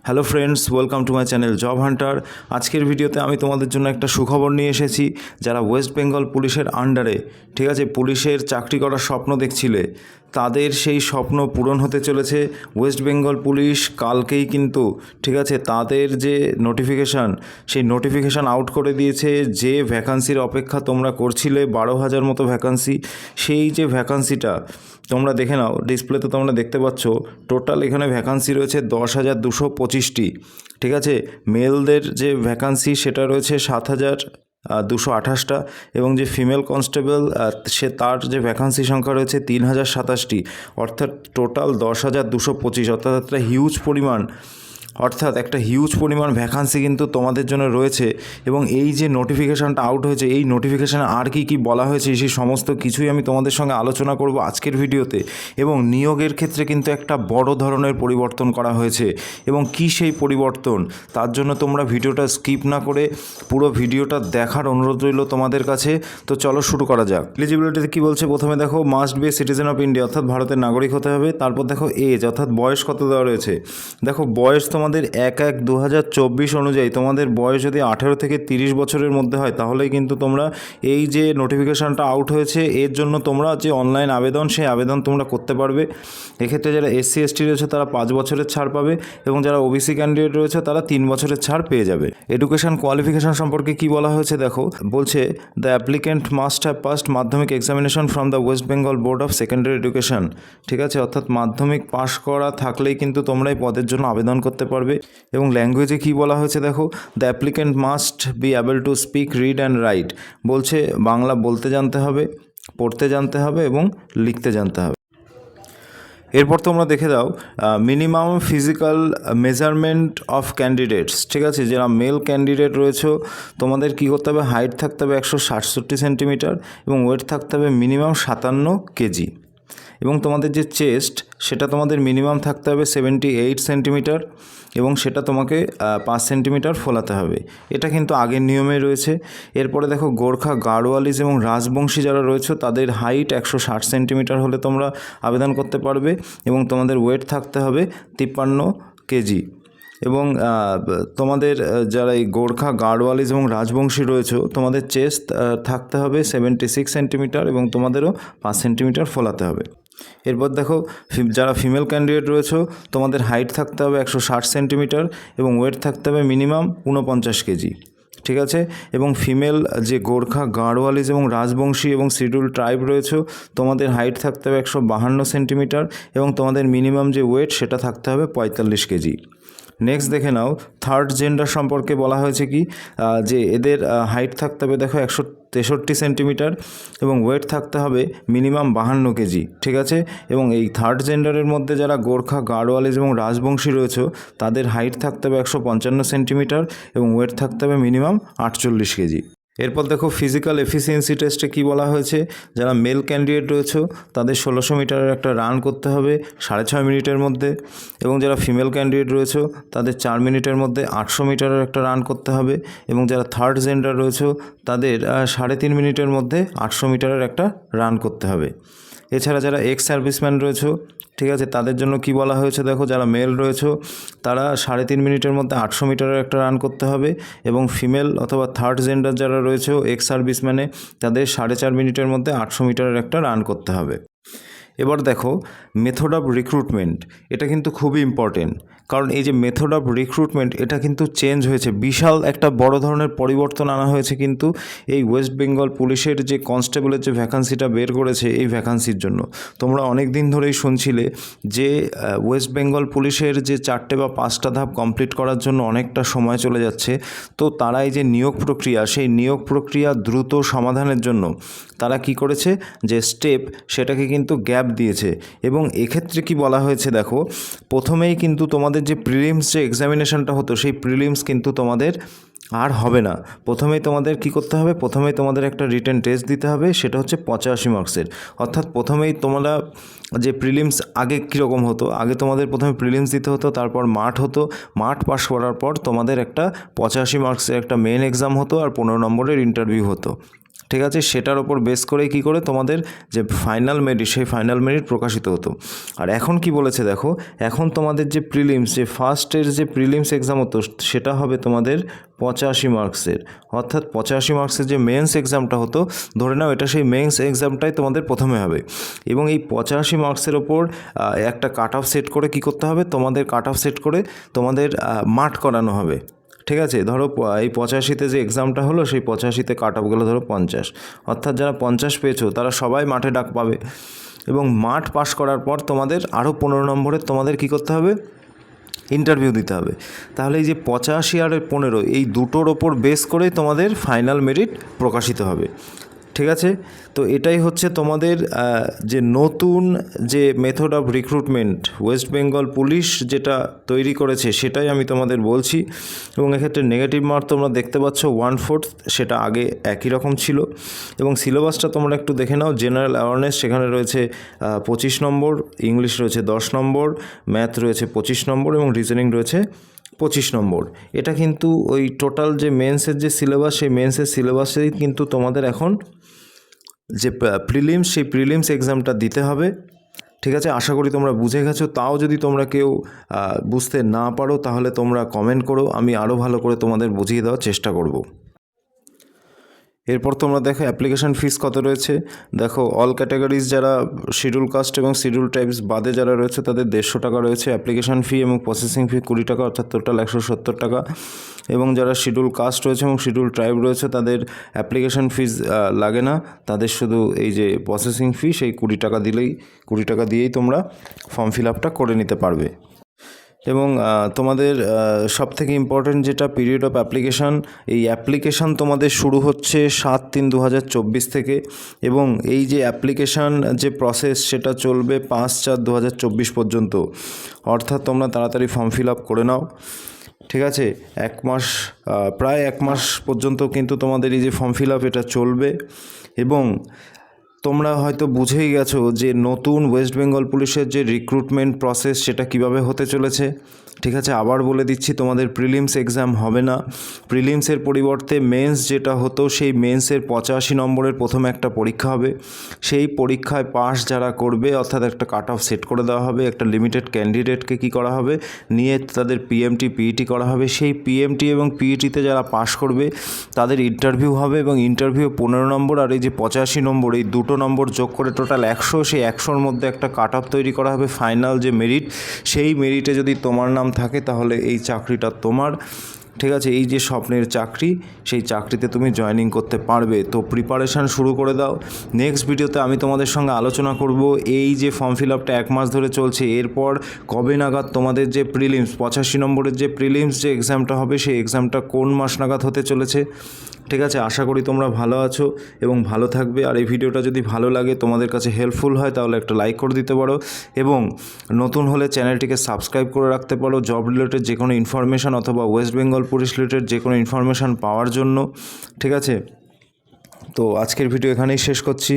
Hello friends, welcome to my channel job Hunter. আজকের ভিডিওতে আমি তোমাদের জন্য একটা সুখবর নিয়ে এসেছি। যারা ওয়েস্ট বেঙ্গল পুলিশের আন্ডারে, ঠিক আছে, পুলিশের চাকরি করার স্বপ্ন দেখছিলে, তাদের সেই স্বপ্ন পূরণ হতে চলেছে। ওয়েস্ট বেঙ্গল পুলিশ কালকেই কিন্তু, ঠিক আছে, তাদের যে নোটিফিকেশান, সেই নোটিফিকেশান আউট করে দিয়েছে। যে ভ্যাকান্সির অপেক্ষা তোমরা করছিলে, 12,000 মতো ভ্যাকান্সি, সেই যে ভ্যাকান্সিটা তোমরা দেখে নাও, ডিসপ্লেতে তোমরা দেখতে পাচ্ছ টোটাল এখানে ভ্যাকান্সি রয়েছে 10,225টি। ঠিক আছে, মেলদের যে ভ্যাকান্সি সেটা রয়েছে 7,228টা, এবং যে ফিমেল কনস্টেবল তার যে ভ্যাকান্সি সংখ্যা রয়েছে 3,027টি, অর্থাৎ টোটাল 10,225, অর্থাৎ একটা হিউজ পরিমাণ ভ্যাকান্সি কিন্তু তোমাদের জন্য রয়েছে। এবং এই যে নোটিফিকেশানটা আউট হয়েছে, এই নোটিফিকেশানে আর কি বলা হয়েছে, সেই সমস্ত কিছুই আমি তোমাদের সঙ্গে আলোচনা করব আজকের ভিডিওতে। এবং নিয়োগের ক্ষেত্রে কিন্তু একটা বড় ধরনের পরিবর্তন করা হয়েছে, এবং কি সেই পরিবর্তন, তার জন্য তোমরা ভিডিওটা স্কিপ না করে পুরো ভিডিওটা দেখার অনুরোধ রইল তোমাদের কাছে। তো চলো শুরু করা যাক। এলিজিবিলিটিতে কী বলছে, প্রথমে দেখো must B a citizen of India, অর্থাৎ ভারতের নাগরিক হতে হবে। তারপর দেখো এজ, অর্থাৎ বয়স কত দেওয়া রয়েছে। দেখো বয়স তোমাদের 1/1/2024 অনুযায়ী তোমাদের বয়স যদি 18 থেকে 30 বছরের মধ্যে হয়, তাহলেই কিন্তু তোমরা এই যে নোটিফিকেশানটা আউট হয়েছে এর জন্য তোমরা যে অনলাইন আবেদন, সেই আবেদন তোমরা করতে পারবে। এক্ষেত্রে যারা SC ST রয়েছে তারা 5 বছরের ছাড় পাবে, এবং যারা OBC ক্যান্ডিডেট রয়েছে তারা 3 বছরের ছাড় পেয়ে যাবে। এডুকেশন কোয়ালিফিকেশান সম্পর্কে কি বলা হয়েছে দেখো, বলছে the applicant must have passed Madhyamik examination from the West Bengal Board of Secondary Education. ঠিক আছে, অর্থাৎ মাধ্যমিক পাশ করা থাকলেই কিন্তু তোমরা এই পদের জন্য আবেদন করতে পারবে। এবং ল্যাঙ্গুয়েজে কি বলা হয়েছে দেখো, the applicant must be able to speak, read and right. বলছে বাংলা বলতে জানতে হবে, পড়তে জানতে হবে এবং লিখতে জানতে হবে। এরপর তোমরা দেখে দাও minimum physical measurement of candidates. ঠিক আছে, যারা মেল ক্যান্ডিডেট রয়েছে তোমাদের কী করতে হবে, হাইট থাকতে হবে 167 সেন্টিমিটার, এবং ওয়েট থাকতে হবে মিনিমাম 57 কেজি। এবং তোমাদের যে চেস্ট, সেটা তোমাদের মিনিমাম থাকতে হবে 78 সেন্টিমিটার, এবং সেটা তোমাকে 5 সেন্টিমিটার ফোলাতে হবে। এটা কিন্তু আগের নিয়মে রয়েছে। এরপরে দেখো গোর্খা, গাড়োয়ালিস এবং রাজবংশী যারা রয়েছে তাদের হাইট 160 সেন্টিমিটার হলে তোমরা আবেদন করতে পারবে, এবং তোমাদের ওয়েট থাকতে হবে 53 কেজি। এবং তোমাদের যারা এই গোর্খা, গাড়োয়ালিস এবং রাজবংশী রয়েছে তোমাদের চেস্ট থাকতে হবে 76 সেন্টিমিটার, এবং তোমাদেরও 5 সেন্টিমিটার ফোলাতে হবে। এরপর দেখো যারা ফিমেল ক্যান্ডিডেট রয়েছে তোমাদের হাইট থাকতে হবে 160 সেন্টিমিটার, এবং ওয়েট থাকতে হবে মিনিমাম 49 কেজি। ঠিক আছে, এবং ফিমেল যে গোর্খা, গাড়োয়ালিস এবং রাজবংশী এবং শিডিউল ট্রাইব রয়েছে তোমাদের হাইট থাকতে হবে 152 সেন্টিমিটার, এবং তোমাদের মিনিমাম যে ওয়েট সেটা থাকতে হবে 45 কেজি। নেক্সট দেখে নাও থার্ড জেন্ডার সম্পর্কে বলা হয়েছে কি, যে এদের হাইট থাকতে হবে দেখো 163 সেন্টিমিটার, এবং ওয়েট থাকতে হবে মিনিমাম 52 কেজি। ঠিক আছে, এবং এই থার্ড জেন্ডারের মধ্যে যারা গোর্খা, গাড়োয়ালিস এবং রাজবংশী রয়েছে তাদের হাইট থাকতে হবে 155 সেন্টিমিটার, এবং ওয়েট থাকতে হবে মিনিমাম 48 কেজি। এরপর দেখো ফিজিক্যাল এফিসিয়েন্সি টেস্টে কি বলা হয়েছে, যারা মেল ক্যান্ডিডেট রয়েছে তাদের 1600 মিটারের একটা রান করতে হবে 6.5 মিনিটের মধ্যে, এবং যারা ফিমেল ক্যান্ডিডেট রয়েছে তাদের 4 মিনিটের মধ্যে 800 মিটারের একটা রান করতে হবে, এবং যারা থার্ড জেন্ডার রয়েছে তাদের 3.5 মিনিটের মধ্যে 800 মিটারের একটা রান করতে হবে। এছাড়া যারা এক্স সার্ভিসম্যান রয়েছে, ঠিক আছে, তাদের জন্য কি বলা হয়েছে দেখো, যারা মেল রয়েছে তারা 3.5 মিনিটের মধ্যে 800 মিটারের একটা রান করতে হবে, এবং ফিমেল অথবা থার্ড জেন্ডার যারা রয়েছে এক্স সার্ভিসম্যানে তাদের 4.5 মিনিটের মধ্যে 800 মিটারের একটা রান করতে হবে। এবার দেখো মেথড অফ রিক্রুটমেন্ট, এটা কিন্তু খুবই ইম্পর্টেন্ট, কারণ এই যে মেথড অফ রিক্রুটমেন্ট এটা কিন্তু চেঞ্জ হয়েছে, বিশাল একটা বড় ধরনের পরিবর্তন আনা হয়েছে কিন্তু এই ওয়েস্ট বেঙ্গল পুলিশের যে কনস্টেবলের যে ভ্যাকান্সিটা বের করেছে এই ভ্যাকান্সির জন্য। তোমরা অনেক দিন ধরেই শুনছিলে যে ওয়েস্ট বেঙ্গল পুলিশের যে 4টে বা 5টা ধাপ কমপ্লিট করার জন্য অনেকটা সময় চলে যাচ্ছে। তো তারা এই যে নিয়োগ প্রক্রিয়া, সেই নিয়োগ প্রক্রিয়া দ্রুত সমাধানের জন্য তারা কি করেছে, যে স্টেপ সেটাকে কিন্তু গ্যাপ দিয়েছে। এবং এক্ষেত্রে কি বলা হয়েছে দেখো, প্রথমেই কিন্তু তোমাদের যে প্রিলিমস যে এক্সামিনেশনটা হতো সেই প্রিলিমস কিন্তু তোমাদের আর হবে না। প্রথমেই তোমাদের কি করতে হবে, প্রথমেই তোমাদের একটা রিটেন টেস্ট দিতে হবে, সেটা হচ্ছে 85 মার্কসের। অর্থাৎ প্রথমেই তোমরা যে প্রিলিমস আগে কীরকম হতো, আগে তোমাদের প্রথমে প্রিলিমস দিতে হতো, তারপর মাঠ হতো, মাঠ পাস করার পর তোমাদের একটা 85 মার্কসের একটা মেন এক্সাম হতো, আর 15 নম্বরের ইন্টারভিউ হতো। ঠিক আছে, সেটার ওপর বেস করে কি করে তোমাদের যে ফাইনাল মেরিট সেই ফাইনাল মেরিট প্রকাশিত হতো। আর এখন কি বলেছে দেখো, এখন তোমাদের যে প্রিলিমস, যে ফার্স্টের যে প্রিলিমস এক্সাম হতো সেটা হবে তোমাদের 85 মার্কসের, অর্থাৎ 85 মার্কসের যে মেন্স এক্সামটা হতো, ধরে নাও এটা সেই মেন্স এক্সামটাই তোমাদের প্রথমে হবে, এবং এই 85 মার্কসের ওপর একটা কাট অফ সেট করে কি করতে হবে, তোমাদের কাট অফ সেট করে তোমাদের মাঠ করানো হবে। ঠিক আছে, ধরো এই 85-তে যে এক্সামটা হলো সেই 85-তে কাট অফ গেলো ধরো 50, অর্থাৎ যারা 50 পেয়েছো তারা সবাই মাঠে ডাক পাবে, এবং মাঠ পাস করার পর তোমাদের আরও 15 নম্বরের তোমাদের কী করতে হবে, ইন্টারভিউ দিতে হবে। তাহলে এই যে 85 আর 15 এই দুটোর ওপর বেস করেই তোমাদের ফাইনাল মেরিট প্রকাশিত হবে। ঠিক আছে, তো এটাই হচ্ছে তোমাদের যে নতুন যে method of recruitment West Bengal police যেটা তৈরি করেছে সেটাই আমি তোমাদের বলছি। এবং এক্ষেত্রে নেগেটিভ মার্ক তোমরা দেখতে পাচ্ছ 1/4, সেটা আগে একই রকম ছিল। এবং সিলেবাসটা তোমরা একটু দেখে নাও, জেনারেল অ্যাওয়ারনেস সেখানে রয়েছে 25 নম্বর, ইংলিশ রয়েছে 10 নম্বর, ম্যাথ রয়েছে 25 নম্বর এবং রিজনিং রয়েছে 25 নম্বর। এটা কিন্তু ওই টোটাল যে মেন্সের যে সিলেবাস সেই মেন্সের সিলেবাসেই কিন্তু তোমাদের এখন যে প্রিলিমস সেই প্রিলিমস এক্সামটা দিতে হবে। ঠিক আছে, আশা করি তোমরা বুঝে গেছো। তাও যদি তোমরা কেউ বুঝতে না পারো তাহলে তোমরা কমেন্ট করো, আমি আরও ভালো করে তোমাদের বুঝিয়ে দেওয়ার চেষ্টা করব। এরপর তোমরা দেখো অ্যাপ্লিকেশান ফিস কত রয়েছে। দেখো অল ক্যাটাগরিজ যারা শিডিউল কাস্ট এবং শিডিউল ট্রাইবস বাদে যারা রয়েছে তাদের 150 টাকা রয়েছে অ্যাপ্লিকেশান ফি, এবং প্রসেসিং ফি 20 টাকা, অর্থাৎ টোটাল 170 টাকা। এবং যারা শিডিউল কাস্ট রয়েছে এবং শিডিউল ট্রাইব রয়েছে তাদের অ্যাপ্লিকেশান ফিস লাগে না, তাদের শুধু এই যে প্রসেসিং ফি সেই 20 টাকা দিলেই 20 টাকা দিয়েই তোমরা ফর্ম ফিল আপটা করে নিতে পারবে। এবং তোমাদের সবথেকে ইম্পর্ট্যান্ট যেটা পিরিয়ড অফ অ্যাপ্লিকেশান, এই অ্যাপ্লিকেশান তোমাদের শুরু হচ্ছে 7/3/2024 থেকে, এবং এই যে অ্যাপ্লিকেশান যে প্রসেস সেটা চলবে 5/4/2024 পর্যন্ত, অর্থাৎ তোমরা তাড়াতাড়ি ফর্ম ফিল আপ করে নাও। ঠিক আছে, প্রায় এক মাস পর্যন্ত কিন্তু তোমাদের এই যে ফর্ম ফিল আপ এটা চলবে। এবং তোমরা হয়তো বুঝেই গেছো যে নতুন ওয়েস্ট বেঙ্গল পুলিশের যে রিক্রুটমেন্ট প্রসেস সেটা কিভাবে হতে চলেছে। ঠিক আছে, আবার বলে দিচ্ছি, তোমাদের প্রিলিমস এক্সাম হবে না, প্রিলিমসের পরিবর্তে মেন্স যেটা হতো সেই মেন্সের 85 নম্বরের প্রথমে একটা পরীক্ষা হবে, সেই পরীক্ষায় পাস যারা করবে অর্থাৎ একটা কাট অফ সেট করে দেওয়া হবে, একটা লিমিটেড ক্যান্ডিডেটকে কী করা হবে, নিয়ে তাদের পিএমটি পিইটি করা হবে, সেই পিএমটি এবং পিইটিতে যারা পাস করবে তাদের ইন্টারভিউ হবে, এবং ইন্টারভিউ 15 নম্বর আর এই যে 85 নম্বর এই দুটো নম্বর যোগ করে টোটাল 100, সেই 100-র মধ্যে একটা কাট অফ তৈরি করা হবে ফাইনাল যে মেরিট, সেই মেরিটে যদি তোমার নাম থাকে তাহলে এই চাকরিটা তোমার। ঠিক আছে, এই যে স্বপ্নের চাকরি সেই চাকরিতে তুমি জয়েনিং করতে পারবে। তো প্রিপারেশান শুরু করে দাও। নেক্সট ভিডিওতে আমি তোমাদের সঙ্গে আলোচনা করব এই যে ফর্ম ফিল আপটা 1 মাস ধরে চলছে, এরপর কবে নাগাদ তোমাদের যে প্রিলিমস 85 নম্বরের যে প্রিলিমস যে এক্সামটা হবে সেই এক্সামটা কোন মাস নাগাদ হতে চলেছে। ঠিক আছে, আশা করি তোমরা ভালো আছো এবং ভালো থাকবে। আর এই ভিডিওটা যদি ভালো লাগে, তোমাদের কাছে হেল্পফুল হয়, তাহলে একটা লাইক করে দিতে পারো, এবং নতুন হলে চ্যানেলটিকে সাবস্ক্রাইব করে রাখতে পারো জব রিলেটেড যে কোনো ইনফরমেশান অথবা ওয়েস্ট বেঙ্গল পুলিশ রিলেটেড যে কোনো ইনফরমেশান পাওয়ার জন্য। ঠিক আছে, তো আজকের ভিডিও এখানেই শেষ করছি।